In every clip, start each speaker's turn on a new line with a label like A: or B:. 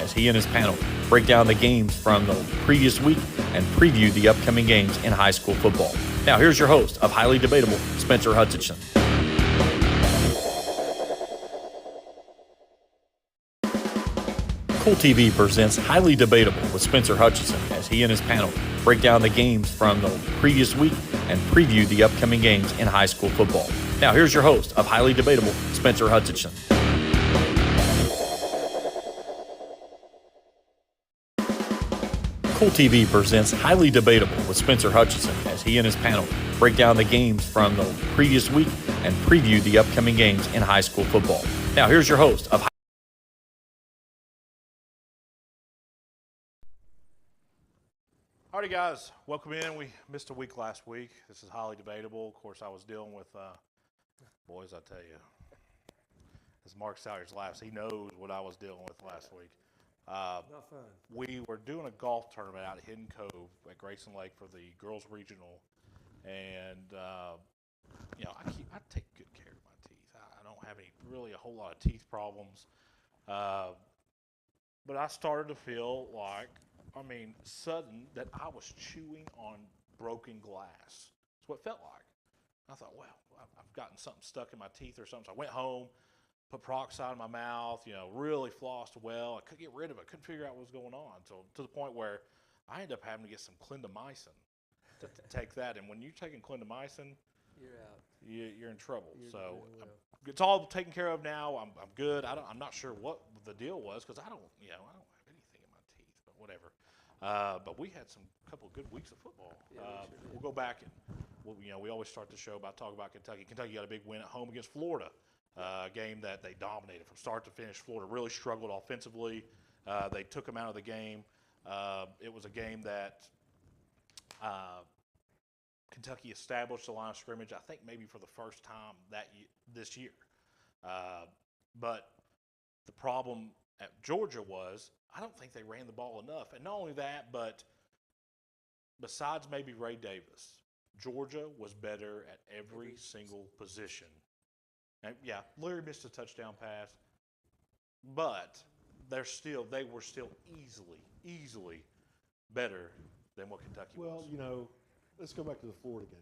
A: as he and his panel break down the games from the previous week and preview the upcoming games in high school football. Now, here's your host of Highly Debatable, Spencer Hutchinson. Cool TV presents Highly Debatable with Spencer Hutchinson as he and his panel break down the games from the previous week and preview the upcoming games in high school football. Now, here's your host of Highly Debatable, Spencer Hutchinson. Cool TV presents Highly Debatable with Spencer Hutchinson as he and his panel break down the games from the previous week and preview the upcoming games in high school football. Now, here's your host of
B: Alrighty, guys, welcome in. We missed a week last week. This is Highly Debatable. Of course, I was dealing with, boys, I tell you, as Mark Salyers laughs, he knows what I was dealing with last week.
C: Not fun.
B: We were doing a golf tournament out at Hidden Cove at Grayson Lake for the girls regional, and I take good care of my teeth. I don't have really a whole lot of teeth problems, but I started to feel like, sudden that I was chewing on broken glass. That's what it felt like. I thought, well, I've gotten something stuck in my teeth or something. So I went home, put peroxide in my mouth, really flossed well. I couldn't get rid of it. Couldn't figure out what was going on until to the point where I ended up having to get some clindamycin to take that. And when you're taking clindamycin,
C: You're out.
B: You're in trouble.
C: Well.
B: It's all taken care of now. I'm good. I'm not sure what the deal was because I don't have anything in my teeth, but whatever. But we had a couple of good weeks of football.
C: Yeah, we
B: we'll go back and we always start the show by talking about Kentucky. Kentucky got a big win at home against Florida. A game that they dominated from start to finish. Florida really struggled offensively. They took them out of the game. It was a game that Kentucky established the line of scrimmage, I think maybe for the first time this year. But the problem at Georgia was I don't think they ran the ball enough. And not only that, but besides maybe Ray Davis, Georgia was better at every single position. And yeah, Larry missed a touchdown pass, but they were still easily better than what Kentucky was.
D: Well, let's go back to the Florida game.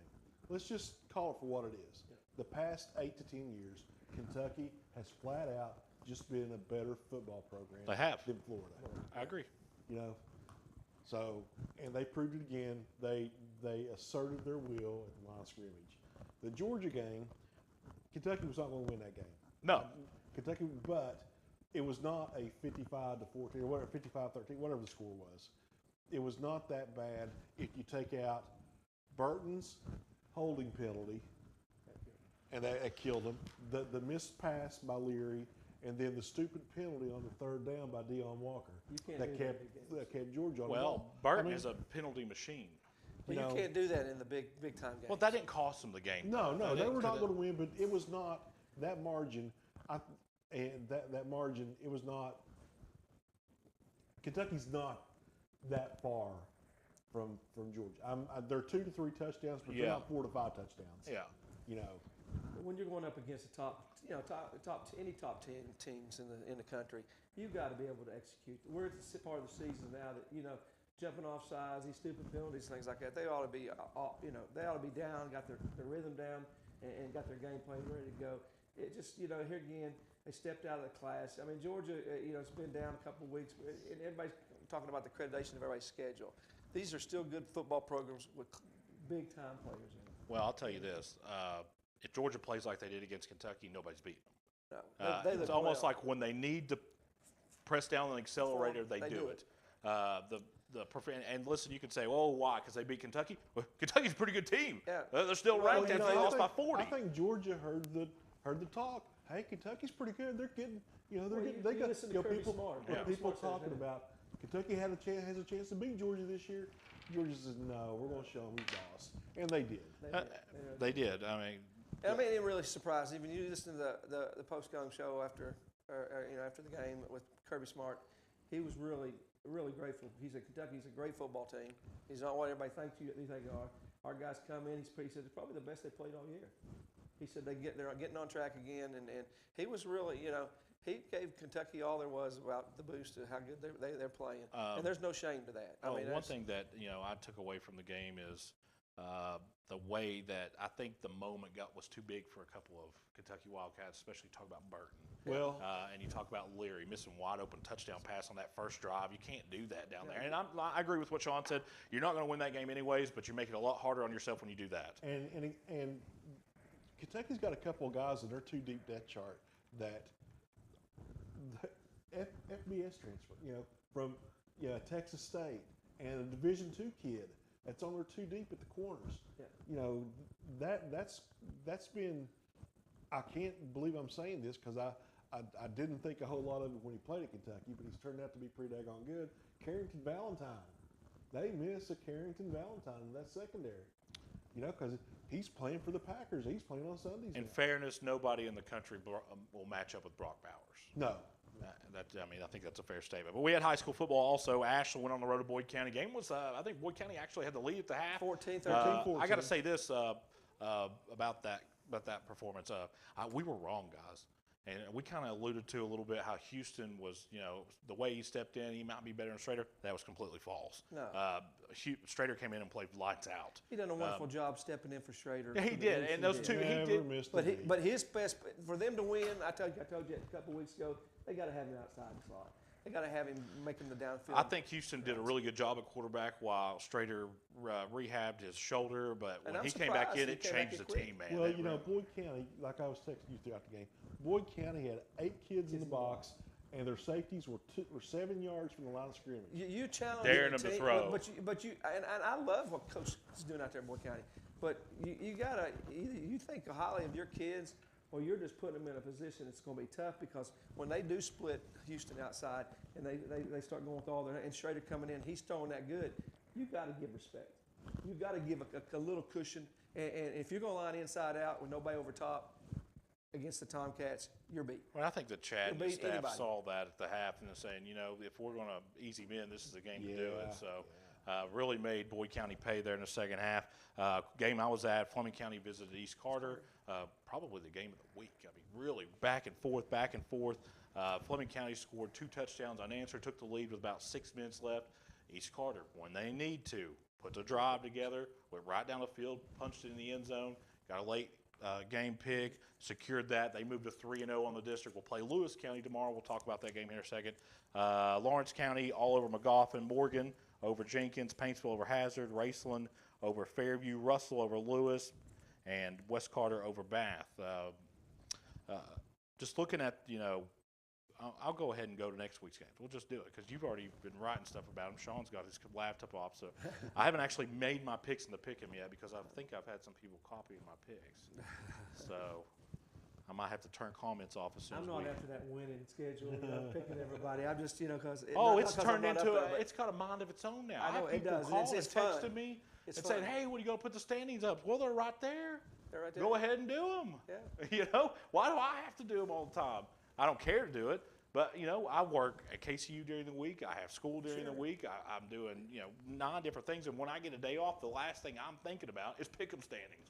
D: Let's just call it for what it is. The past 8 to 10 years, Kentucky has flat out just been a better football program than Florida.
B: I agree.
D: And they proved it again. They asserted their will at the line of scrimmage. The Georgia game, Kentucky was not going to win that game.
B: No.
D: Kentucky, but it was not a 55-14 or whatever, 55-13, whatever the score was. It was not that bad if you take out Burton's holding penalty, and that killed them. The missed pass by Leary, and then the stupid penalty on the third down by Deion Walker that kept Georgia on the ball.
B: Well, Burton is a penalty machine.
C: Well, you can't do that in the big time games.
B: Well, that didn't cost them the game.
D: No, they were not going to win, but it was not that margin. That margin, it was not. Kentucky's not that far from Georgia. They're 2 to 3 touchdowns, but they're not 4 to 5 touchdowns.
B: Yeah.
C: When you're going up against any top 10 teams in the country, you've got to be able to execute. We're at the part of the season now that jumping off sides, these stupid penalties, things like that. They ought to be they ought to be down, got their rhythm down, and got their game plan ready to go. It just here again, they stepped out of the class. Georgia, it's been down a couple of weeks, and everybody's talking about the accreditation of everybody's schedule. These are still good football programs with big time players in them.
B: Well, I'll tell you this: if Georgia plays like they did against Kentucky, nobody's beating them.
C: No,
B: it's almost like when they need to press down on the accelerator, they do it. And listen, you can say, "Oh, why? Because they beat Kentucky." Well, Kentucky's a pretty good team.
C: Yeah.
B: They're still ranked after they lost by 40.
D: I think Georgia heard the talk. Hey, Kentucky's pretty good. They're getting, they got people talking about Kentucky has a chance to beat Georgia this year. Georgia says, "No, we're going to show them who's boss," and they did.
B: They did.
C: It really surprised. Even you listen to the post-game show after the game with Kirby Smart, he was really grateful. He said Kentucky's a great football team. He's not what everybody thinks they are. Our guys come in. He said it's probably the best they played all year. He said they're getting on track again, and he was really He gave Kentucky all there was about the boost of how good they're playing, and there's no shame to that. I mean,
B: one
C: that's-
B: thing that I took away from the game is the way that I think the moment was too big for a couple of Kentucky Wildcats, especially talk about Burton.
D: Well,
B: And you talk about Leary missing wide open touchdown pass on that first drive. You can't do that down there. And I agree with what Sean said. You're not going to win that game anyways, but you make it a lot harder on yourself when you do that.
D: and Kentucky's got a couple of guys in their too deep depth chart that FBS transfer, from Texas State, and a Division II kid that's on there too deep at the corners.
C: Yeah.
D: That's been. I can't believe I'm saying this because I didn't think a whole lot of it when he played at Kentucky, but he's turned out to be pretty daggone good. Carrington Valentine, they miss a Carrington Valentine in that secondary, because he's playing for the Packers. He's playing on Sundays.
B: In
D: now.
B: fairness, nobody in the country will match up with Brock Bowers.
D: No.
B: I think that's a fair statement. But we had high school football also. Ashland went on the road to Boyd County. Game was, I think Boyd County actually had the lead at the half.
C: 14, 13,
B: I
D: 14.
B: got to say this about that performance. We were wrong, guys. And we kind of alluded to a little bit how Houston was, the way he stepped in, he might be better than Strader. That was completely false.
C: No.
B: Strader came in and played lights out.
C: He done a wonderful job stepping in for Schrader.
B: Yeah, he did. And those two, he
D: Never
B: did.
D: missed a
C: But
D: beat.
C: but his best for them to win, I told you a couple weeks ago, they got to have him outside the slot. They got to have him making the downfield.
B: I think Houston did a really good job at quarterback while Strader rehabbed his shoulder. But
C: And
B: when
C: I'm
B: he came back
C: surprised
B: in,
C: he
B: it
C: came back
B: changed
C: in
B: the
C: quick.
B: team, man.
D: Well,
B: They
D: Boyd County, like I was texting you throughout the game, Boyd County had 8 kids in the box, and their safeties were 7 yards from the line of scrimmage.
C: You challenge
B: Daring
C: the
B: him to
C: team,
B: throw.
C: but you and I love what Coach is doing out there in Boyd County. But you gotta either you think highly of your kids, or you're just putting them in a position that's going to be tough because when they do split Houston outside and they start going with all their and Schrader coming in, he's throwing that good. You got to give respect. You got to give a little cushion. And if you're going to line inside out with nobody over top against the Tomcats, you're beat.
B: Well, I think that Chad and
C: You'll
B: his
C: beat
B: staff
C: anybody.
B: saw that at the half and they're saying, if we're going to ease him in, this is the game to do it.
D: Yeah,
B: So really made Boyd County pay there in the second half. Game I was at, Fleming County visited East Carter. Probably the game of the week. I mean, really back and forth, back and forth. Fleming County scored 2 touchdowns unanswered, took the lead with about 6 minutes left. East Carter, when they need to, put the drive together, went right down the field, punched it in the end zone, got a late game pick, secured that. They moved to 3-0 on the district. We'll play Lewis County tomorrow. We'll talk about that game here in a second. Lawrence County all over McGoffin, Morgan over Jenkins, Paintsville over Hazard, Raceland over Fairview, Russell over Lewis, and West Carter over Bath. Just looking at, I'll go ahead and go to next week's games. We'll just do it because you've already been writing stuff about them. Sean's got his laptop off, so I haven't actually made my picks in the pick'em yet because I think I've had some people copying my picks. So I might have to turn comments off as soon
C: I'm
B: as
C: not
B: we.
C: after that winning schedule, picking everybody. I'm just, because
B: It's turned into it's got a mind of its own now.
C: I know,
B: have
C: it
B: people
C: does.
B: calling
C: It's
B: and
C: fun.
B: texting me
C: It's
B: and saying,
C: fun.
B: "Hey, when are you going to put the standings up?" Well, they're right there.
C: They're right there.
B: Go ahead and do them.
C: Yeah.
B: Why do I have to do them all the time? I don't care to do it, but I work at KCU during the week. I have school during the week. I'm doing 9 different things, and when I get a day off, the last thing I'm thinking about is pick'em standings.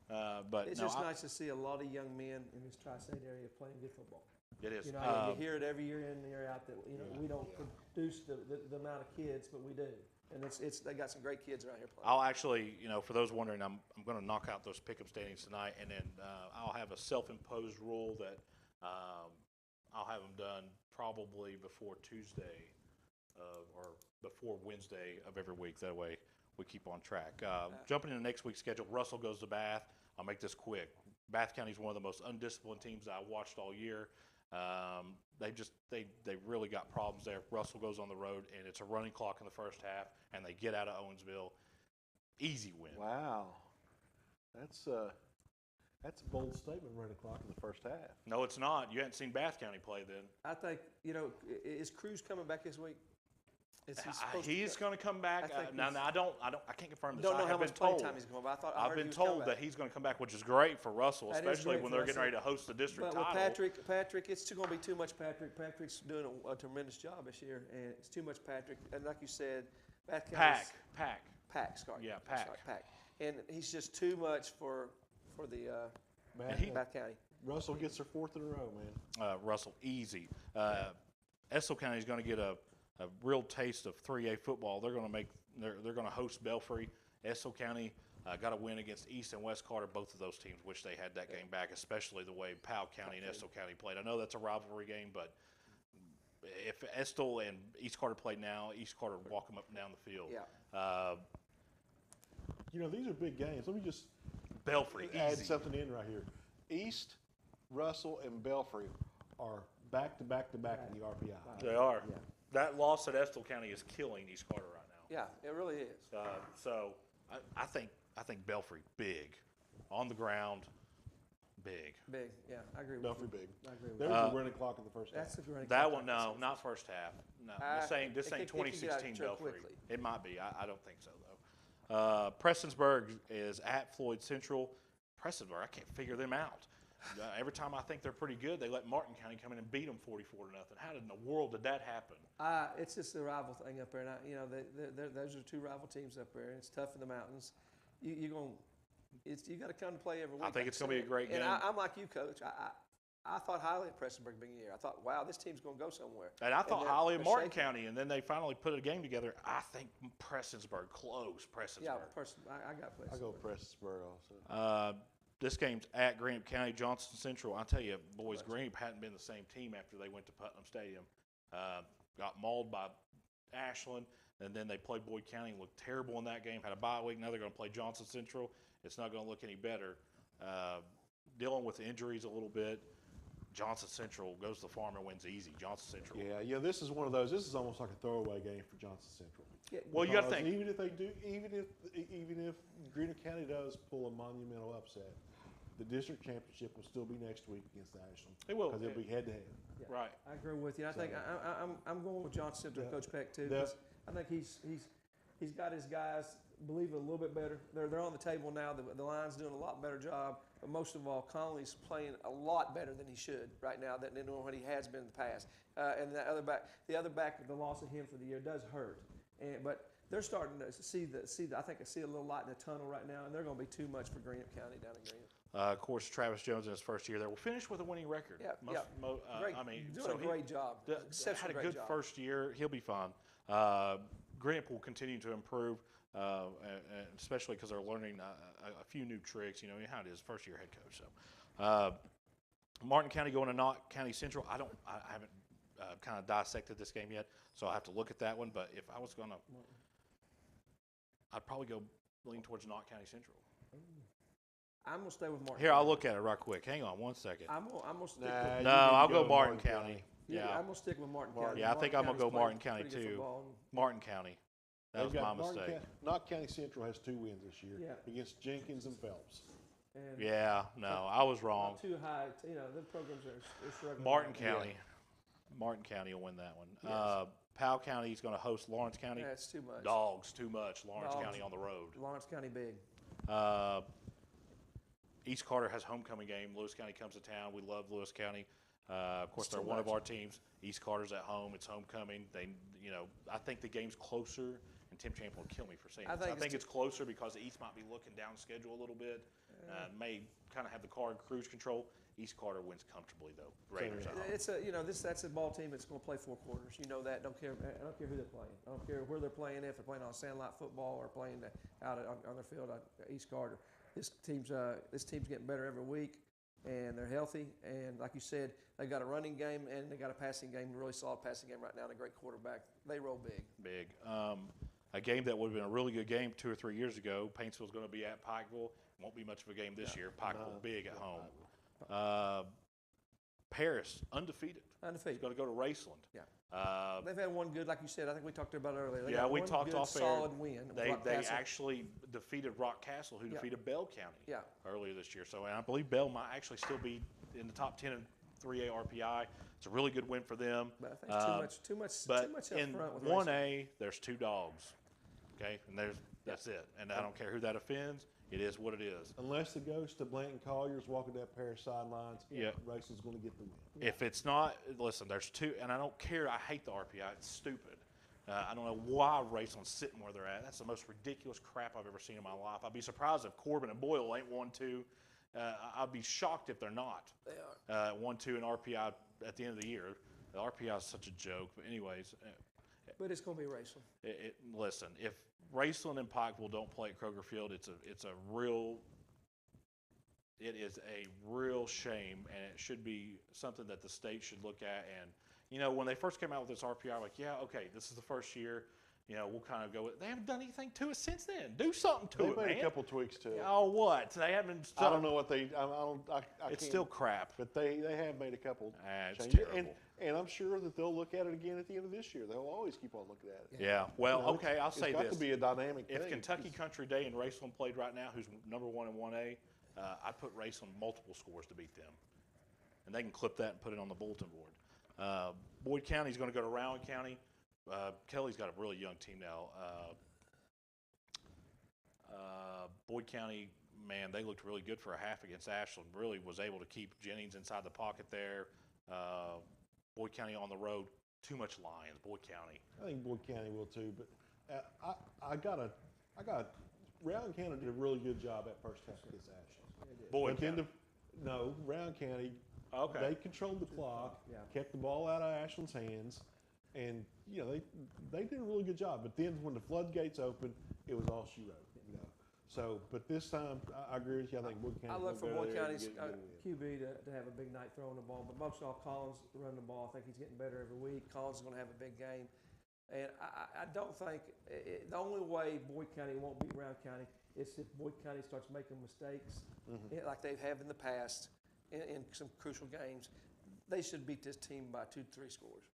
B: But
C: It's
B: no,
C: just nice to see a lot of young men in this tri-state area playing good football.
B: it is.
C: You hear it every year in and year out that we don't produce the amount of kids, but we do, and they got some great kids around here playing.
B: I'll actually, for those wondering, I'm going to knock out those pick'em standings tonight, and then I'll have a self-imposed rule that I'll have them done probably before Tuesday or before Wednesday of every week. That way we keep on track. Jumping into next week's schedule, Russell goes to Bath. I'll make this quick. Bath County is one of the most undisciplined teams I watched all year. They really got problems there. Russell goes on the road, and it's a running clock in the first half, and they get out of Owensville. Easy win.
D: Wow, that's a bold statement. Running clock in the first half.
B: No, it's not. You hadn't seen Bath County play then.
C: I think is Cruz coming back this week? Is he supposed
B: He's going to come back.
C: I think
B: Now,
C: he's-
B: I can't confirm this.
C: Don't know
B: I
C: how
B: have been
C: much playing
B: told.
C: time he's going, but I
B: I've
C: heard
B: been
C: he was coming
B: told that
C: back.
B: he's going to come back, which is great for Russell,
C: That is
B: especially
C: great
B: when
C: for
B: they're getting
C: Russell.
B: ready to host the district
C: But
B: title.
C: with Patrick, it's going to be too much Patrick. Patrick's doing a tremendous job this year, and it's too much Patrick. And like you said, Bath County's
B: Pack.
C: Sorry.
B: Pack.
C: Sorry, Pack. And he's just too much for the
B: And he-
C: Bath County.
D: Russell gets their 4th in a row, man.
B: Russell, easy. Estill County is going to get a real taste of 3A football. They're going to host Belfry. Estill County got a win against East and West Carter. Both of those teams wish they had that game back, especially the way Powell County and Estill County played. I know that's a rivalry game, but if Estill and East Carter play now, East Carter would walk them up and down the field.
C: Yeah.
D: These are big games. Let me just
B: Belfry,
D: add
B: easy.
D: something in right here. East, Russell, and Belfry are back to back in the RPI.
B: They are.
C: Yeah.
B: That loss at Estill County is killing East Carter right now.
C: Yeah, it really is.
B: So I think Belfry big, on the ground, big.
C: Big. Yeah, I agree with
D: Belfry
C: you.
D: big.
C: I agree with
D: There's
C: you.
D: a running clock in the first half.
C: That's a great.
B: That one, no, not first half. No, this ain't
C: it can get out of
B: 2016
C: control
B: Belfry.
C: quickly.
B: It might be. I don't think so though. Prestonsburg is at Floyd Central. Prestonsburg, I can't figure them out. Every time I think they're pretty good, they let Martin County come in and beat them 44-0. How in the world did that happen?
C: It's just a rival thing up there, and those are two rival teams up there, and it's tough in the mountains. You got to come to play every week.
B: I think it's going to be a great game.
C: And I'm like you, Coach. I thought highly of Prestonsburg beginning of the year. I thought, wow, this team's going to go somewhere.
B: And I thought
C: they're-
B: highly of
C: they're
B: Martin
C: shaking.
B: County, and then they finally put a game together. I think Prestonsburg, close Prestonsburg.
C: Yeah, I got Prestonsburg.
D: I go Prestonsburg also.
B: This game's at Greenup County, Johnson Central. I tell you, boys, Greenup hadn't been the same team after they went to Putnam Stadium. Got mauled by Ashland, and then they played Boyd County and looked terrible in that game. Had a bye week. Now they're going to play Johnson Central. It's not going to look any better. Dealing with injuries a little bit. Johnson Central goes to the farm and wins easy. Johnson Central.
D: Yeah, this is one of those. This is almost like a throwaway game for Johnson Central.
C: Yeah,
B: Well, you got to
D: Because
B: think.
D: even if Greenup County does pull a monumental upset, the district championship will still be next week against Ashland.
B: It will.
D: Because it'll be head to head.
C: yeah.
B: Right.
C: I agree with you. I think I'm going with Johnson Central,
D: The-
C: Coach Peck too.
D: the-
C: 'Cause I think he's got his guys believe it a little bit better. They're on the table now. The line's doing a lot better job. But most of all, Conley's playing a lot better than he should right now than what he has been in the past. And the other back, the loss of him for the year does hurt. But they're starting to see I think I see a little light in the tunnel right now, and they're going to be too much for Greenup County down in Greenup.
B: Of course, Travis Jones in his first year there will finish with a winning record.
C: Yeah, Great, doing
B: so
C: a great job.
B: had
C: Exceptionally
B: a
C: great
B: good
C: job.
B: first year. He'll be fine. Greenup will continue to improve, and especially because they're learning a few new tricks. You know how it is, first year head coach. So, Martin County going to Knott County Central. I haven't kind of dissected this game yet, so I'll have to look at that one. But if I was gonna, I'd probably go lean towards Knott County Central.
C: I'm gonna stay with Martin.
B: Here, I'll
C: County.
B: look at it right quick. Hang on one second.
C: I'm gonna stick.
D: Nah,
C: with,
D: you
B: No,
D: need to
B: I'll go Martin
D: Martin
B: County. Yeah,
C: I'm gonna stick with Martin
D: Martin.
C: County.
B: Yeah, I think I'm gonna
C: County's
B: go
C: playing
B: Martin County
C: pretty good
B: too.
C: football.
B: Martin County. That was
D: They've
B: my
D: got Martin
B: mistake.
D: Knott County Central has 2 wins this year
C: Yeah.
D: against Jenkins and Phelps.
C: And
B: Yeah, no, I was wrong.
C: Not too high. The programs are struggling.
B: Martin
C: right now.
B: County. Martin County will win that one.
C: Yes.
B: Powell County is going to host Lawrence County.
C: That's too much.
B: Dogs, too much. Lawrence
C: Dogs.
B: County on the road.
C: Lawrence County big.
B: East Carter has homecoming game. Lewis County comes to town. We love Lewis County. Of course,
C: It's
B: they're
C: too
B: one of
C: much.
B: our teams. East Carter's at home. It's homecoming. I think the game's closer, and Tim Champ will kill me for saying
C: I
B: this. I
C: think
B: think
C: it's
B: it's closer because East might be looking down schedule a little bit. May kind of have the car in cruise control. East Carter wins comfortably though. Raiders at home.
C: It's that's a ball team that's going to play 4 quarters. You know that. I don't care who they're playing. I don't care where they're playing. If they're playing on Sandlot football or playing out on their field at East Carter. This team's getting better every week, and they're healthy. And like you said, they got a running game and they got a passing game, a really solid passing game right now, and a great quarterback. They roll big.
B: Big. A game that would have been a really good game 2 or 3 years ago. Paintsville's going to be at Pikeville. Won't be much of a game this year. Pikeville big at home. Paris undefeated.
C: Undefeated.
B: Going to go to Raceland.
C: Yeah. They've had one good, like you said. I think we talked about it earlier. They
B: Yeah,
C: got
B: we
C: one
B: talked
C: good,
B: off air.
C: solid win.
B: They
C: Rock Castle.
B: actually defeated Rock Castle, who
C: Yeah.
B: defeated Bell County
C: Yeah.
B: earlier this year. So, and I believe Bell might actually still be in the top 10 in 3A RPI. It's a really good win for them.
C: But I think too much
B: But
C: up
B: in
C: front with
B: 1A, there's 2 dogs. Okay, and that's it. And I don't care who that offends. It is what it is.
D: Unless the ghost of Blanton Collier's walking down Paris sidelines,
B: Yeah.
D: Raceland's going to get the win.
B: If it's not, listen, there's 2, and I don't care. I hate the RPI. It's stupid. I don't know why Raceland's sitting where they're at. That's the most ridiculous crap I've ever seen in my life. I'd be surprised if Corbin and Boyle ain't 1-2. I'd be shocked if they're not.
C: They are.
B: 1-2 in RPI at the end of the year. The RPI is such a joke. But anyways,
C: But it's going to be Raceland.
B: listen, if Raceland and Pikeville don't play at Kroger Field, it is a real shame, and it should be something that the state should look at. And when they first came out with this RPI, like, yeah, okay, this is the first year. We'll kind of go with. They haven't done anything to it since then. Do something to it,
D: They made
B: man.
D: a couple tweaks to it.
B: Oh, what? They haven't.
D: I don't know what they. I
B: It's
D: can't-
B: still crap.
D: But they have made a couple
B: It's
D: changes,
B: terrible.
D: and I'm sure that they'll look at it again at the end of this year. They'll always keep on looking at it.
B: Yeah. Well,
D: You know,
B: okay. I'll say
D: it's got
B: this:
D: to be a dynamic
B: if
D: thing.
B: Kentucky Country Day and Raceland played right now, who's number 1 in 1A, I'd put Raceland multiple scores to beat them, and they can clip that and put it on the bulletin board. Boyd County's going to go to Rowan County. Kelly's got a really young team now. Boyd County, man, they looked really good for a half against Ashland. Really was able to keep Jennings inside the pocket there. Boyd County on the road, too much Lions. Boyd County.
D: I think Boyd County will too, but I got Round County did a really good job that first half against Ashland.
B: Boyd
D: But then
B: County.
D: no, Round County.
B: Okay.
D: They controlled the clock, kept the ball out of Ashland's hands, and they did a really good job. But then when the floodgates opened, it was all she wrote. So, but this time I agree with you. I think Boyd County.
C: I look for Boyd County's
D: get a win.
C: QB to have a big night throwing the ball, but most of all, Collins running the ball. I think he's getting better every week. Collins is going to have a big game, and I don't think the only way Boyd County won't beat Round County is if Boyd County starts making mistakes, like they have in the past in some crucial games. They should beat this team by 2-3 scores.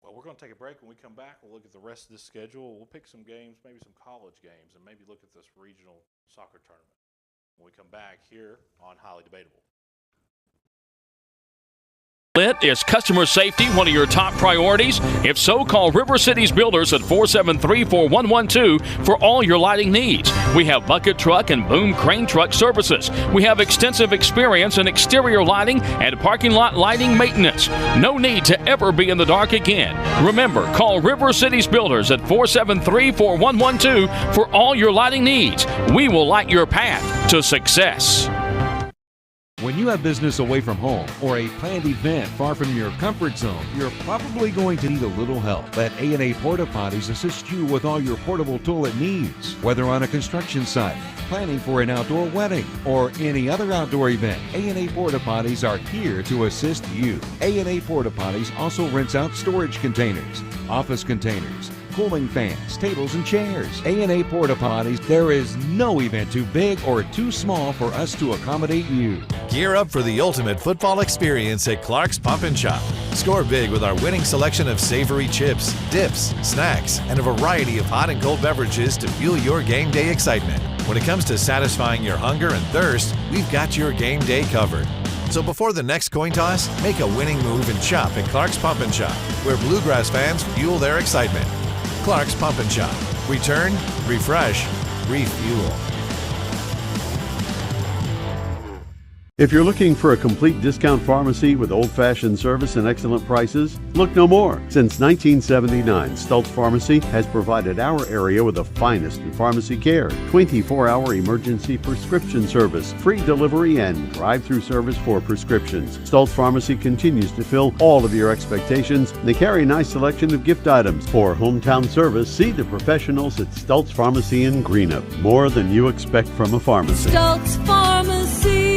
B: Well, we're going to take a break. When we come back, we'll look at the rest of this schedule. We'll pick some games, maybe some college games, and maybe look at this regional soccer tournament. When we come back here on Highly Debatable.
E: Is customer safety one of your top priorities? If so, call River Cities Builders at 473-4112 for all your lighting needs. We have bucket truck and boom crane truck services. We have extensive experience in exterior lighting and parking lot lighting maintenance. No need to ever be in the dark again. Remember, call River Cities Builders at 473-4112 for all your lighting needs. We will light your path to success.
F: When you have business away from home or a planned event far from your comfort zone, you're probably going to need a little help. Let A&A Porta Potties assist you with all your portable toilet needs. Whether on a construction site, planning for an outdoor wedding, or any other outdoor event, A&A Porta Potties are here to assist you. A&A Porta Potties also rents out storage containers, office containers, cooling fans, tables, and chairs. A&A Porta Potties, there is no event too big or too small for us to accommodate you.
G: Gear up for the ultimate football experience at Clark's Pump and Shop. Score big with our winning selection of savory chips, dips, snacks, and a variety of hot and cold beverages to fuel your game day excitement. When it comes to satisfying your hunger and thirst, we've got your game day covered. So before the next coin toss, make a winning move and shop at Clark's Pump and Shop, where Bluegrass fans fuel their excitement. Clark's Pump and Shop. Return, refresh, refuel.
H: If you're looking for a complete discount pharmacy with old-fashioned service and excellent prices, look no more. Since 1979, Stultz Pharmacy has provided our area with the finest in pharmacy care. 24-hour emergency prescription service, free delivery, and drive-through service for prescriptions. Stultz Pharmacy continues to fill all of your expectations. They carry a nice selection of gift items. For hometown service, see the professionals at Stultz Pharmacy in Greenup. More than you expect from a pharmacy.
I: Stultz Pharmacy.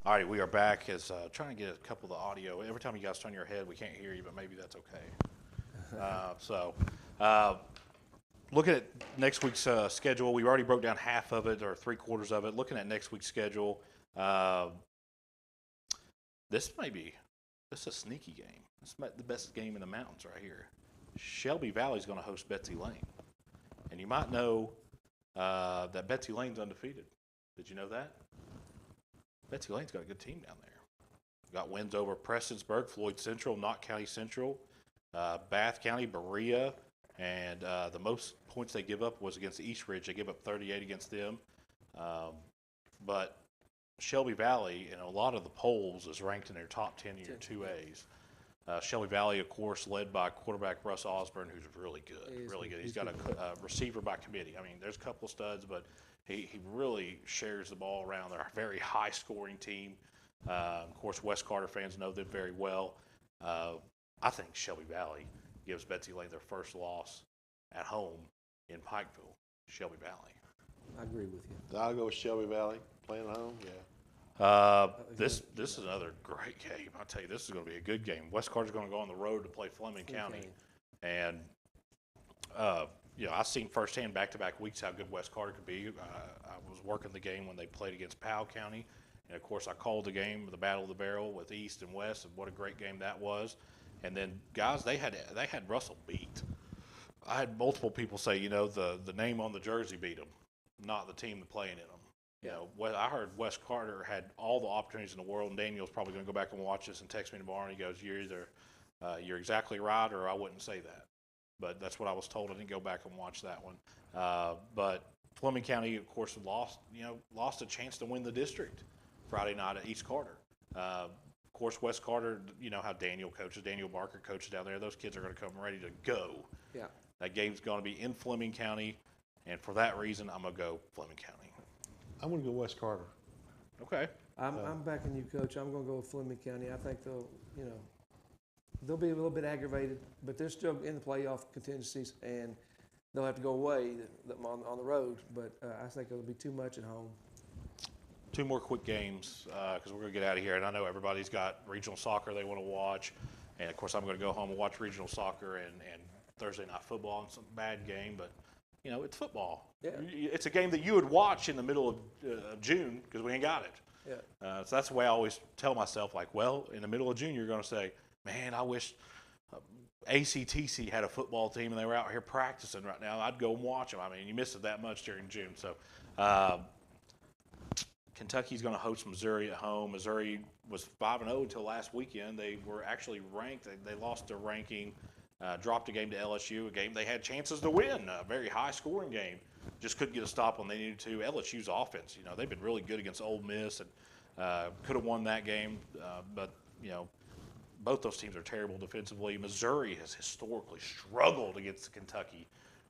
B: All right, we are back. As trying to get a couple of the audio. Every time you guys turn your head, we can't hear you, but maybe that's okay. Looking at next week's schedule, we already broke down half of it or 3/4 of it. Looking at next week's schedule, this is a sneaky game. This is the best game in the mountains right here. Shelby Valley is going to host Betsy Lane, and you might know that Betsy Lane's undefeated. Did you know that? Betsy Lane's got a good team down there. Got wins over Prestonsburg, Floyd Central, Knott County Central, Bath County, Berea, and the most points they give up was against East Ridge. They give up 38 against them. But Shelby Valley, in a lot of the polls, is ranked in their top 10 of your 2As. Shelby Valley, of course, led by quarterback Russ Osborne, who's really good, really good. He's got a receiver by committee. I mean, there's a couple of studs, but he really shares the ball around. They're a very high-scoring team. Of course, West Carter fans know them very well. I think Shelby Valley gives Betsy Lane their first loss at home in Pikeville. Shelby Valley.
C: I agree with you.
D: I'll go with Shelby Valley playing at home. Yeah.
B: This is another great game. I'll tell you, this is going to be a good game. West Carter's going to go on the road to play Fleming County. And, I've seen firsthand back-to-back weeks how good West Carter could be. I was working the game when they played against Powell County. And, of course, I called the game, the Battle of the Barrel with East and West, and what a great game that was. And then, guys, they had Russell beat. I had multiple people say, the name on the jersey beat them, not the team that's playing in them. I heard West Carter had all the opportunities in the world, and Daniel's probably going to go back and watch this and text me tomorrow, and he goes, you're exactly right, or I wouldn't say that. But that's what I was told. I didn't go back and watch that one. But Fleming County, of course, lost a chance to win the district Friday night at East Carter. Of course, West Carter, how Daniel coaches, Daniel Barker coaches down there. Those kids are going to come ready to go.
C: Yeah.
B: That game's going to be in Fleming County, and for that reason, I'm going to go Fleming County.
D: I'm going to go West Carter.
B: Okay.
C: I'm backing you, Coach. I'm going to go with Fleming County. I think they'll be a little bit aggravated, but they're still in the playoff contingencies, and they'll have to go away on the road. But I think it'll be too much at home.
B: Two more quick games because we're going to get out of here. And I know everybody's got regional soccer they want to watch. And, of course, I'm going to go home and watch regional soccer and Thursday night football and some bad game. But, it's football.
C: Yeah.
B: It's a game that you would watch in the middle of June because we ain't got it.
C: Yeah.
B: So that's the way I always tell myself, in the middle of June, you're going to say, man, I wish ACTC had a football team and they were out here practicing right now. I'd go and watch them. I mean, you miss it that much during June. So Kentucky's going to host Missouri at home. Missouri was 5-0 until last weekend. They were actually ranked. They lost their ranking, dropped a game to LSU, a game they had chances to win, a very high-scoring game. Just couldn't get a stop when they needed to. LSU's offense, they've been really good against Ole Miss and could have won that game. But both those teams are terrible defensively. Missouri has historically struggled against Kentucky.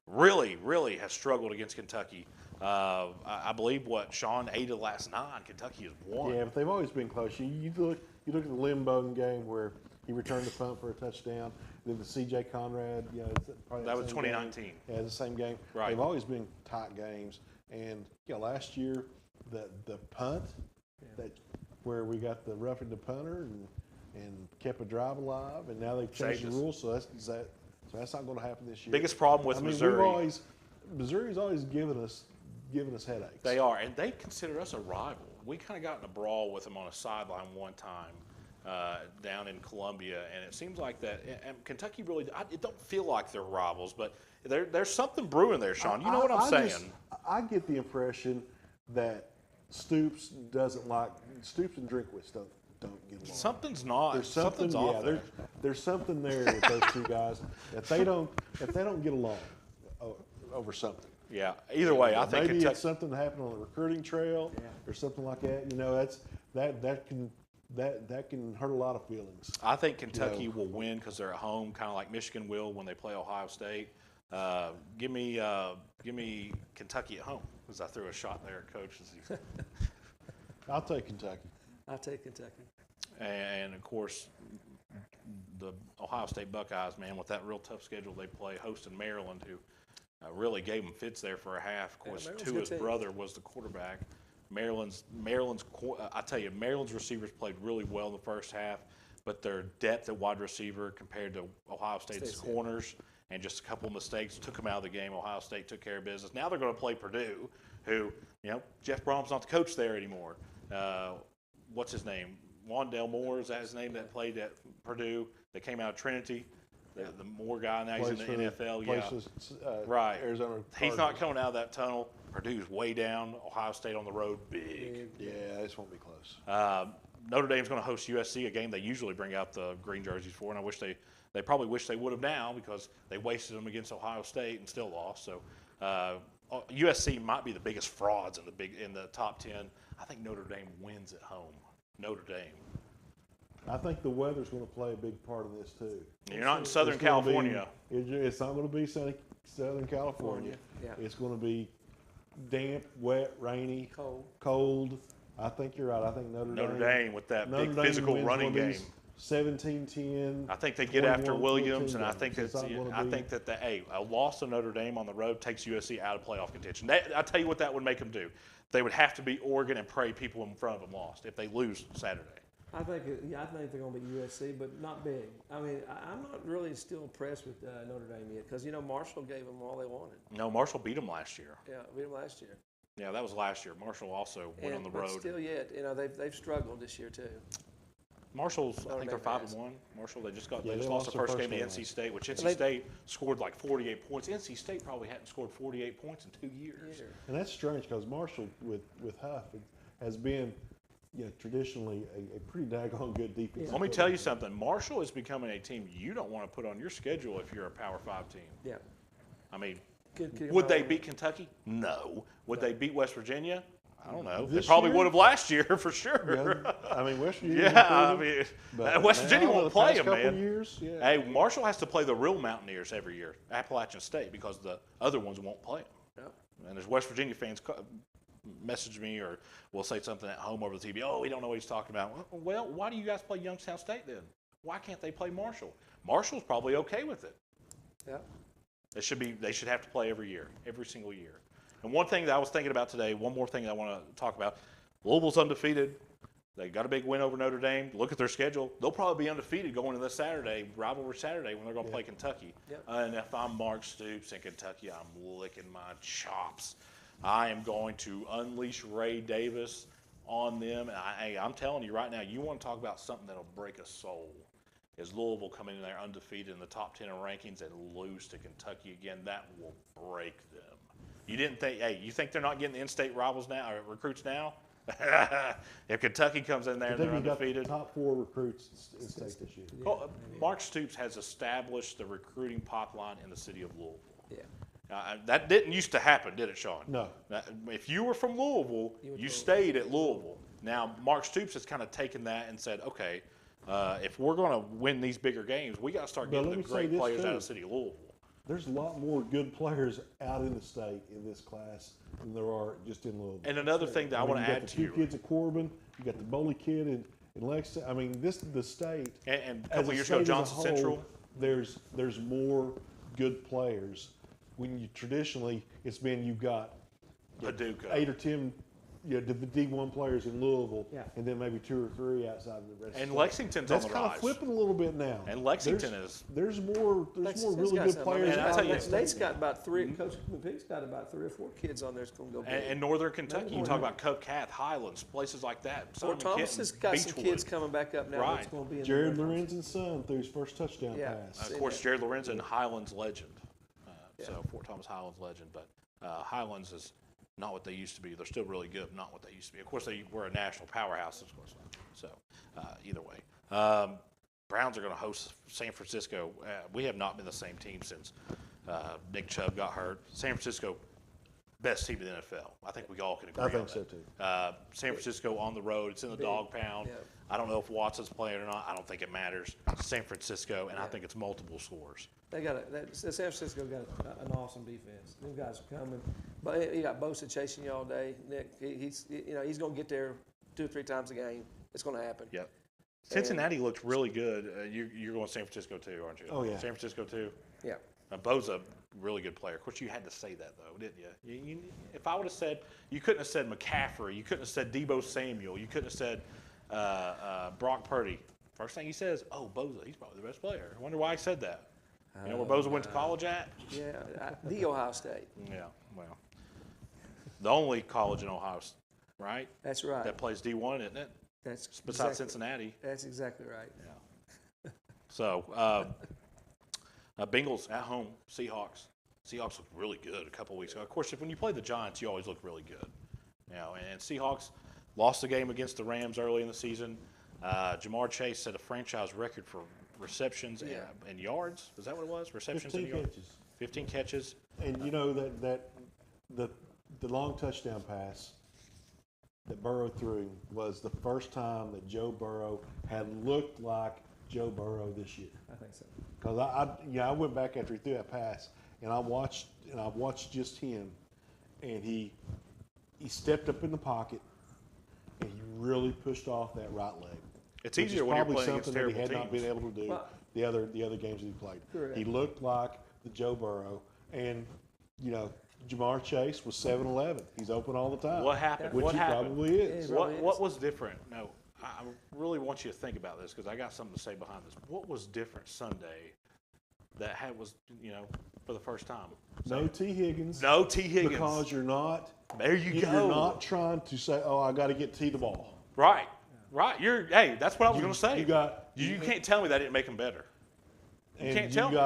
B: Really, really has struggled against Kentucky. I believe Sean, 8 of the last 9, Kentucky has won.
D: Yeah, but they've always been close. You look at the Lynn Bowden game where he returned the punt for a touchdown. Then the C.J. Conrad, it's probably
B: that was 2019.
D: Game. Yeah, the same game.
B: Right.
D: They've always been tight games. And last year the punt where we got the roughing the punter and kept a drive alive, and now they've changed the rules, so that's not going to happen this year.
B: Biggest problem with Missouri.
D: Missouri's always given us headaches.
B: They are, and they consider us a rival. We kind of got in a brawl with them on a sideline one time down in Columbia, and it seems like that. And Kentucky really, it don't feel like they're rivals, but there's something brewing there, Sean. You know what I'm saying?
D: I get the impression that Stoops and Drinkwitz don't get along.
B: Something's not.
D: There's
B: something's off there.
D: There's something there with those two guys if they don't get along over something.
B: Yeah. Either way, I think
D: maybe it's something that happened on the recruiting trail or something like that. That can hurt a lot of feelings.
B: I think Kentucky will win because they're at home, kind of like Michigan will when they play Ohio State. Give me Kentucky at home because I threw a shot there at Coach.
D: I'll take Kentucky.
C: I'll take Kentucky.
B: And of course, the Ohio State Buckeyes, man, with that real tough schedule they play, hosting Maryland, who really gave them fits there for a half. Of course, Tua's brother was the quarterback. Maryland's I tell you, Maryland's receivers played really well in the first half, but their depth at wide receiver compared to Ohio State's corners and just a couple of mistakes took them out of the game. Ohio State took care of business. Now they're going to play Purdue, who, Jeff Brom's not the coach there anymore. What's his name? Wandell Moore, is that his name, that played at Purdue, that came out of Trinity? The Moore guy, now he's in the NFL. Right.
D: Arizona
B: he's not coming out of that tunnel. Purdue's way down. Ohio State on the road, big.
D: Yeah, this won't be close.
B: Notre Dame's going to host USC, a game they usually bring out the green jerseys for, and I wish they probably wish they would have now because they wasted them against Ohio State and still lost. So USC might be the biggest frauds in the top 10. I think Notre Dame wins at home. Notre Dame.
D: I think the weather's going to play a big part of this too.
B: You're not in Southern
D: It's gonna be-
B: California.
D: It's not going to be Southern California.
C: Yeah.
D: It's going to be damp, wet, rainy,
C: Cold.
D: cold. I think you're right. I think
B: Notre Dame with that
D: Notre
B: big
D: Dame
B: physical
D: wins
B: running
D: one of
B: game.
D: these 17-10.
B: I think they get after
D: 21-14
B: Williams, and I
D: games.
B: think
D: It's
B: that's.
D: not gonna
B: I
D: be-
B: think that a loss to Notre Dame on the road takes USC out of playoff contention. I tell you what that would make them do. They would have to beat Oregon and pray people in front of them lost if they lose Saturday.
C: I think they're going to be USC, but not big. I mean, I'm not really still impressed with Notre Dame yet because Marshall gave them all they wanted.
B: No, Marshall beat them last year.
C: Yeah, beat them last year.
B: Yeah, that was last year. Marshall also went on the
C: But
B: road.
C: still, yet they've struggled this year too.
B: Marshall's, I
C: Notre
B: think they're
C: Dame
B: 5-1. Marshall, they just
D: Yeah,
B: lost the first game to
D: last
B: NC
D: night.
B: State, which NC
C: they-
B: State scored like 48 points. NC State probably hadn't scored 48 points in 2 years.
D: And that's strange because Marshall with Huff has been, traditionally a pretty daggone good defense.
B: Let me tell you something. Marshall is becoming a team you don't want to put on your schedule if you're a Power 5 team.
C: Yeah.
B: I mean,
C: Good
B: would they beat Kentucky? No. Would they beat West Virginia? I don't know. They
D: This
B: probably
D: year?
B: would have last year for sure.
D: Yeah, I mean, West Virginia.
B: Yeah, I mean, West Virginia won't play them, man.
D: Years, yeah.
B: Hey, Marshall has to play the real Mountaineers every year, Appalachian State, because the other ones won't play them.
C: Yep.
B: And there's West Virginia fans message me or will say something at home over the TV. Oh, we don't know what he's talking about. Well, why do you guys play Youngstown State then? Why can't they play Marshall? Marshall's probably okay with it.
C: Yeah.
B: They should have to play every year, every single year. And one thing that I was thinking about today, one more thing that I want to talk about. Louisville's undefeated. They got a big win over Notre Dame. Look at their schedule. They'll probably be undefeated going into this Saturday, rivalry Saturday, when they're going to play Kentucky.
C: Yep.
B: And if I'm Mark Stoops in Kentucky, I'm licking my chops. I am going to unleash Ray Davis on them. And I'm telling you right now, you want to talk about something that'll break a soul. Is Louisville coming in there undefeated in the top 10 in rankings and lose to Kentucky again? That will break them. You didn't think, you think they're not getting the in-state rivals now, or recruits now? If Kentucky comes in there and they're
D: Kentucky got
B: undefeated.
D: the top 4 recruits in state this year.
B: Well, Mark Stoops has established the recruiting pipeline in the city of Louisville.
C: Yeah.
B: That didn't used to happen, did it, Sean?
D: No.
B: Now, if you were from Louisville, you stayed at Louisville. Now, Mark Stoops has kind of taken that and said, okay, if we're going to win these bigger games, we got to start
D: But
B: getting
D: let
B: the
D: me say
B: great
D: this,
B: players out
D: too.
B: of the city of Louisville.
D: There's a lot more good players out in the state in this class than there are just in Louisville.
B: And another thing that I want to add to
D: you
B: you,
D: got the 2 kids at Corbin, you got the Bowley kid in Lexington. I mean, the state.
B: and a
D: as
B: couple years ago,
D: state as a
B: Johnson
D: whole,
B: Central.
D: There's more good players. When you traditionally, it's been you've got
B: Paducah.
D: 8 or 10 D1 players in Louisville,
C: Yeah.
D: and then maybe 2 or 3 outside of the rest.
B: And
D: of the state.
B: Lexington's on
D: That's
B: the
D: kind
B: rise.
D: of flipping a little bit now.
B: And Lexington is.
D: There's more
C: Lexington's
D: really
C: got
D: good
C: some.
D: players.
B: And I tell you-
C: Nate's got about 3. Coach McPeak's got about 3 or 4 kids on there that's going to go big.
B: And Northern Kentucky, you talk about Cub Cath, Highlands, places like that.
C: Fort
B: Solomon
C: Thomas has
B: Kenton,
C: got some
B: Beechwood.
C: kids coming back up now. That's
B: Right.
C: going to be in
D: Jared
C: the
D: Lorenz's son threw his first touchdown
C: Yeah.
D: pass.
B: Of course, Jared Lorenzen, Highlands legend. So Fort Thomas Highlands legend, but Highlands is not what they used to be. They're still really good, but not what they used to be. Of course, they were a national powerhouse, of course. So either way, Browns are going to host San Francisco. We have not been the same team since Nick Chubb got hurt. San Francisco, best team in the NFL. I think we all can agree.
D: I think
B: on
D: so,
B: that.
D: too.
B: San Francisco on the road. It's in the dog pound.
C: Yeah.
B: I don't know if Watson's playing or not. I don't think it matters. San Francisco, and I think it's multiple scores.
C: They got San Francisco got an awesome defense. Them guys are coming, but you got Bosa chasing you all day. Nick, he's going to get there 2 or 3 times a game. It's going to happen.
B: Yep. Cincinnati looked really good. You're going San Francisco too, aren't you?
D: Oh, yeah.
B: San Francisco too.
C: Yeah.
B: Bosa, really good player. Of course, you had to say that though, didn't you? If I would have said, you couldn't have said McCaffrey. You couldn't have said Deebo Samuel. You couldn't have said Brock Purdy. First thing he says, oh, Bosa, he's probably the best player. I wonder why he said that. You know where Bosa went to college at?
C: Yeah, the Ohio State.
B: Yeah, well, the only college in Ohio, right?
C: That's right.
B: That plays D1, isn't it?
C: That's
B: Besides
C: exactly,
B: Cincinnati.
C: That's exactly right.
B: Yeah. So, Bengals at home, Seahawks. Seahawks looked really good a couple weeks ago. Of course, when you play the Giants, you always look really good. And Seahawks lost the game against the Rams early in the season. Jamar Chase set a franchise record for receptions and yards. Is that what it was? Receptions
D: 15
B: and yards?
D: catches.
B: 15 catches.
D: And you know that the long touchdown pass that Burrow threw was the first time that Joe Burrow had looked like Joe Burrow this year.
C: I think so.
D: Because I went back after he threw that pass, and I watched just him, and he stepped up in the pocket, and he really pushed off that right leg.
B: It's
D: which
B: easier
D: is
B: when you're
D: probably
B: playing against
D: something that he
B: terrible
D: had not been
B: teams.
D: able to do
C: Well,
D: the other games that he played.
C: Correct.
D: He looked like the Joe Burrow, and Jamar Chase was 7-11. He's open all the time.
B: What happened?
D: Which
B: What
D: he
B: happened?
D: probably is.
C: Yeah, probably
B: What
C: is.
B: was different? No, I really want you to think about this because I got something to say behind this. What was different Sunday that was for the first time?
D: No T. Higgins.
B: No T. Higgins.
D: Because you're not.
B: There you go.
D: You're not trying to say, "Oh, I got to get T the ball."
B: Right. Hey, that's what I was going to say.
D: You
B: can't tell me that didn't make him better. You can't tell me.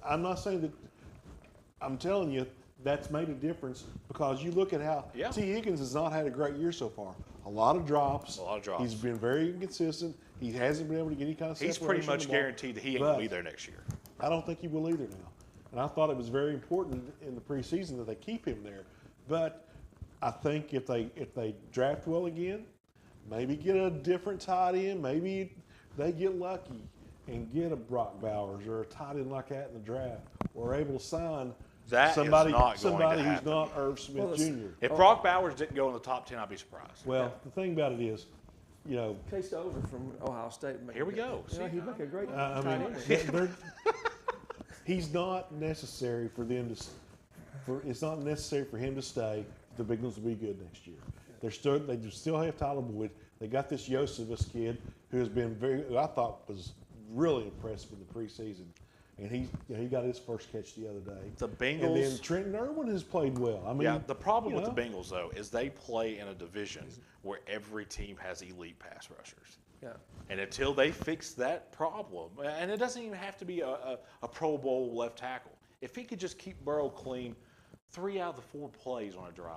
D: I'm not saying that. I'm telling you that's made a difference because you look at how T. Higgins has not had a great year so far. A lot of drops. He's been very inconsistent. He hasn't been able to get any kind of
B: He's
D: separation
B: pretty
D: from
B: much
D: the ball.
B: guaranteed that he ain't going to be there next year.
D: I don't think he will either now. And I thought it was very important in the preseason that they keep him there. But I think if they draft well again, maybe get a different tight end, maybe they get lucky and get a Brock Bowers or a tight end like that in the draft, or able to sign
B: That is
D: somebody
B: not going to
D: who's
B: happen.
D: not Irv Smith Jr.
B: If Brock Bowers didn't go in the top 10, I'd be surprised.
D: Well, the thing about it is,
C: Case over from Ohio State.
B: Here we go.
C: He'd make a great
D: I
C: tight
D: mean,
C: end.
D: he's not necessary for them to. It's not necessary for him to stay. The Bengals will be good next year. They still have Tyler Boyd. They got this Josephus kid who has been who I thought was really impressive in the preseason, and he got his first catch the other day.
B: The Bengals.
D: And then Trenton Irwin has played well. I mean,
B: The problem with the Bengals though is they play in a division where every team has elite pass rushers.
C: Yeah.
B: And until they fix that problem, and it doesn't even have to be a Pro Bowl left tackle. If he could just keep Burrow clean 3 out of the 4 plays on a drive,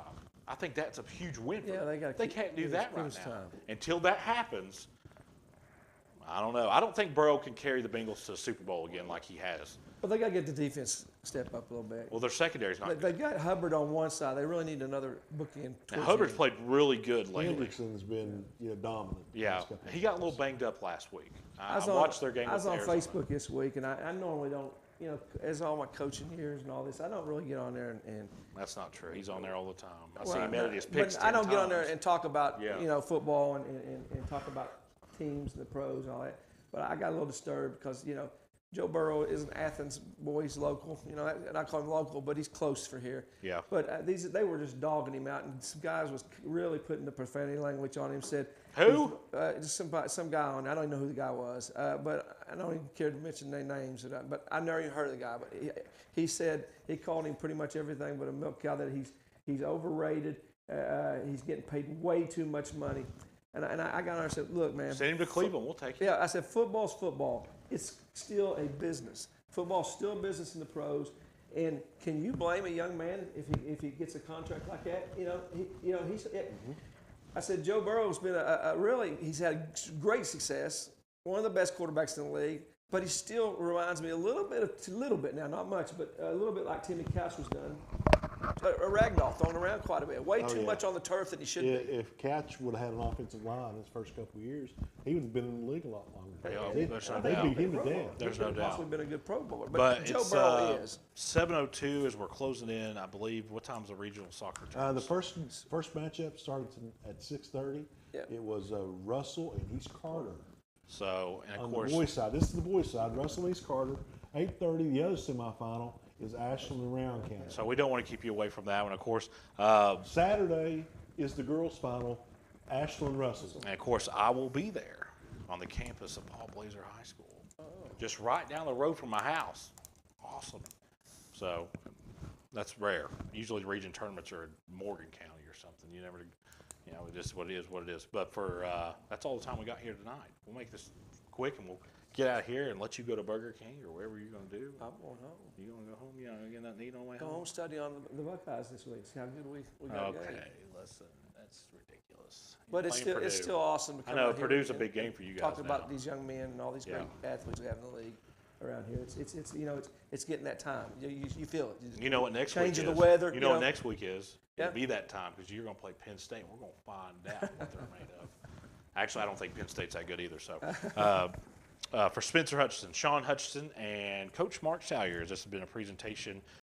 B: I think that's a huge win for them. They can't do that right now. Until that happens, I don't know. I don't think Burrow can carry the Bengals to the Super Bowl again like he has.
C: But they got to get the defense step up a little bit.
B: Well, their secondary's not good.
C: They got Hubbard on one side. They really need another bookend.
B: Now, Hubbard's played really good lately.
D: Hendrickson's been dominant.
B: Yeah, he got a little banged up last week. I
C: I
B: watched their game.
C: I was
B: with
C: on
B: Arizona.
C: Facebook this week, and I normally don't, as all my coaching years and all this, I don't really get on there and
B: That's not true. He's on there all the time. I
C: well,
B: see him edit his picks.
C: but I
B: 10
C: don't get on there
B: times.
C: and talk about football and talk about teams and the pros and all that. But I got a little disturbed because Joe Burrow is an Athens boy. He's local. And I call him local, but he's close for here.
B: Yeah.
C: But they were just dogging him out, and some guys was really putting the profanity language on him. Said
B: Who?
C: just some guy on. I don't even know who the guy was, but I don't even care to mention their names. But I never even heard of the guy. But he said he called him pretty much everything but a milk cow. That he's overrated. He's getting paid way too much money. And I got on there and said, look, man.
B: Send him to Cleveland. We'll take him.
C: Yeah, I said, football's football. It's still a business. Football's still a business in the pros. And can you blame a young man if he gets a contract like that? I said, Joe Burrow's been he's had great success, one of the best quarterbacks in the league, but he still reminds me a little bit now, not much, but a little bit like Timmy Couch was done. A ragdoll thrown around quite a bit. Way too much on the turf than he should be.
D: If Couch would have had an offensive line his first couple of years, he would have been in the league a lot longer.
B: Yeah, there's no
D: they
B: doubt.
D: beat him to death.
B: There's no doubt.
C: Possibly been a good Pro Bowler,
B: But
C: Joe
B: it's
C: Burrow is.
B: 7:02 as we're closing in. I believe. What time's the regional soccer tournament?
D: The first matchup started at 6:30.
C: Yep.
D: It was Russell and East Carter.
B: So, and of
D: On
B: course,
D: the boys' side, this is the boys' side. Russell and East Carter. 8:30. The other semifinal is Ashland and Round County.
B: so we don't want to keep you away from that one. Of course,
D: Saturday is the girls' final. Ashland Russell.
B: and of course, I will be there on the campus of Paul Blazer High School, just right down the road from my house. Awesome. So that's rare. Usually, region tournaments are in Morgan County or something. You never, just what it is. But for that's all the time we got here tonight. We'll make this quick and we'll get out of here and let you go to Burger King or wherever you're going to do.
C: I'm going home.
B: You going to go home? You know, get nothing to eat on the way
C: Go
B: home?
C: home, study on the Buckeyes this week. See how good we got.
B: Okay, listen, that's ridiculous.
C: But it's
B: Playing
C: still
B: Purdue.
C: awesome to
B: I
C: come
B: know
C: out here
B: Purdue's a
C: and
B: big game for you guys
C: talk
B: now.
C: about these young men and all these great
B: Yeah.
C: athletes we have in the league. around here. It's you know it's getting that time. You feel it.
B: You know what next
C: Change
B: week
C: of
B: is?
C: the weather.
B: You know what next week is?
C: Yeah.
B: It'll be that time because you're going to play Penn State. We're going to find out what they're made of. Actually, I don't think Penn State's that good either. So, for Spencer Hutchinson, Sean Hutchinson, and Coach Mark Salyers, this has been a presentation